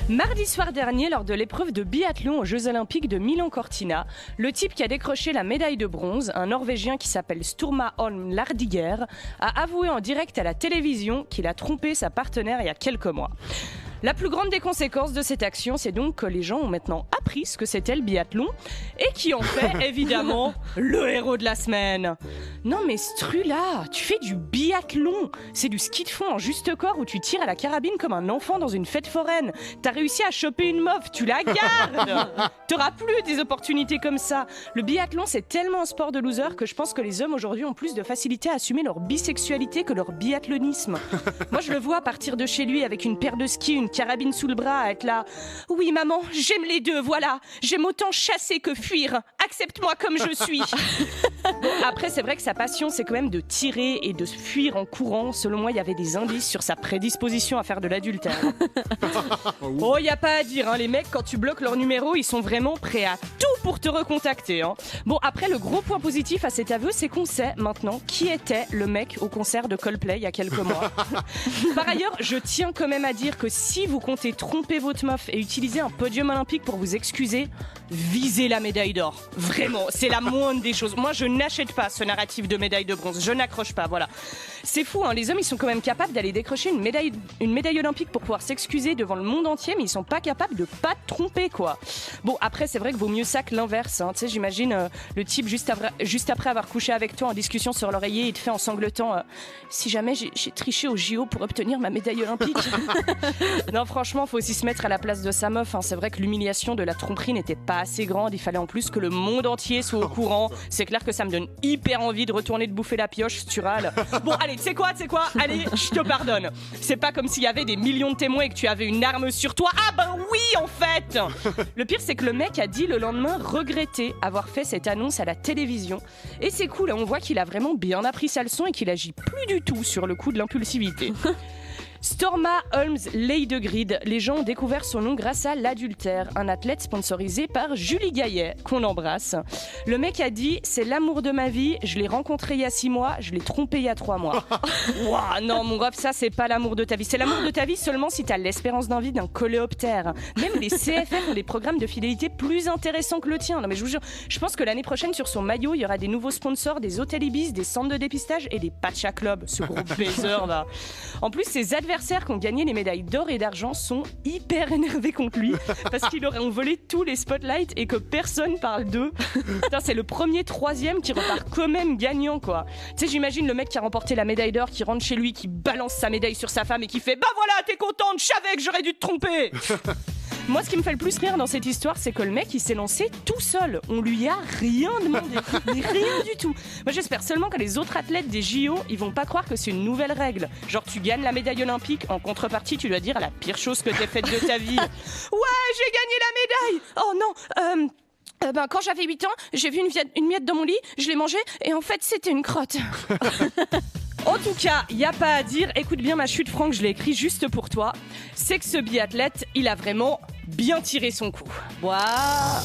Mardi soir dernier, lors de l'épreuve de biathlon aux Jeux Olympiques de Milan-Cortina, le type qui a décroché la médaille de bronze, un Norvégien qui s'appelle Sturma Holm Lardiger, a avoué en direct à la télévision qu'il a trompé sa partenaire il y a quelques mois. La plus grande des conséquences de cette action, c'est donc que les gens ont maintenant appris ce que c'était le biathlon et qui en fait évidemment le héros de la semaine. Non mais Strula, tu fais du biathlon. C'est du ski de fond en juste corps où tu tires à la carabine comme un enfant dans une fête foraine. T'as réussi à choper une meuf, tu la gardes. T'auras plus des opportunités comme ça. Le biathlon, c'est tellement un sport de loser que je pense que les hommes aujourd'hui ont plus de facilité à assumer leur bisexualité que leur biathlonisme. Moi je le vois partir de chez lui avec une paire de skis, une carabine sous le bras, à être là. Oui maman, j'aime les deux, voilà. J'aime autant chasser que fuir. Accepte-moi comme je suis. Bon, après c'est vrai que sa passion c'est quand même de tirer et de fuir en courant. Selon moi il y avait des indices sur sa prédisposition à faire de l'adultère. Oh y a pas à dire, hein. Les mecs quand tu bloques leur numéro ils sont vraiment prêts à tout pour te recontacter, hein. Bon après le gros point positif à cet aveu c'est qu'on sait maintenant qui était le mec au concert de Coldplay il y a quelques mois. Par ailleurs je tiens quand même à dire que si vous comptez tromper votre meuf et utiliser un podium olympique pour vous excuser, visez la médaille d'or. Vraiment, c'est la moindre des choses. Moi, je n'achète pas ce narratif de médaille de bronze. Je n'accroche pas, voilà. C'est fou, hein. Les hommes, ils sont quand même capables d'aller décrocher une médaille olympique pour pouvoir s'excuser devant le monde entier, mais ils sont pas capables de pas te tromper, quoi. Bon, après, c'est vrai que vaut mieux ça que l'inverse, hein. Tu sais, j'imagine le type juste après avoir couché avec toi en discussion sur l'oreiller, il te fait en sanglotant si jamais j'ai triché au JO pour obtenir ma médaille olympique. Non, franchement, faut aussi se mettre à la place de sa meuf, hein. C'est vrai que l'humiliation de la tromperie n'était pas assez grande. Il fallait en plus que le monde entier soit au courant. C'est clair que ça me donne hyper envie de retourner te bouffer la pioche, Stural. Bon, allez, tu sais quoi Allez, je te pardonne. C'est pas comme s'il y avait des millions de témoins et que tu avais une arme sur toi. Ah ben oui, en fait. Le pire, c'est que le mec a dit le lendemain regretter avoir fait cette annonce à la télévision. Et c'est cool, on voit qu'il a vraiment bien appris sa leçon et qu'il agit plus du tout sur le coup de l'impulsivité. Storma Holmes Leidegrid, les gens ont découvert son nom grâce à l'adultère, un athlète sponsorisé par Julie Gaillet, qu'on embrasse. Le mec a dit « C'est l'amour de ma vie, je l'ai rencontré il y a 6 mois, je l'ai trompé il y a 3 mois. » Ouah, non mon ref, ça c'est pas l'amour de ta vie. C'est l'amour de ta vie seulement si t'as l'espérance d'un vie d'un coléoptère. Même les CFR ont des programmes de fidélité plus intéressants que le tien. Non mais je vous jure, je pense que l'année prochaine sur son maillot, il y aura des nouveaux sponsors, des hôtels Ibis, des centres de dépistage et des Pacha Club, ce gros baiser là. En plus, ses adversaires qui ont gagné les médailles d'or et d'argent sont hyper énervés contre lui parce qu'ils leur ont volé tous les spotlights et que personne parle d'eux. Putain, c'est le premier troisième qui repart quand même gagnant, quoi. Tu sais, j'imagine le mec qui a remporté la médaille d'or qui rentre chez lui, qui balance sa médaille sur sa femme et qui fait « Bah voilà, t'es contente, je savais que j'aurais dû te tromper !» Moi, ce qui me fait le plus rire dans cette histoire, c'est que le mec, il s'est lancé tout seul. On lui a rien demandé. Mais rien du tout. Moi, j'espère seulement que les autres athlètes des JO, ils vont pas croire que c'est une nouvelle règle. Genre, tu gagnes la médaille olympique, en contrepartie, tu dois dire la pire chose que t'aies faite de ta vie. Ouais, j'ai gagné la médaille. Oh non, quand j'avais 8 ans, j'ai vu une miette dans mon lit, je l'ai mangée, et en fait, c'était une crotte. En tout cas, y a pas à dire, écoute bien ma chute Franck, je l'ai écrit juste pour toi. C'est que ce biathlète, il a vraiment bien tiré son coup. Waouh.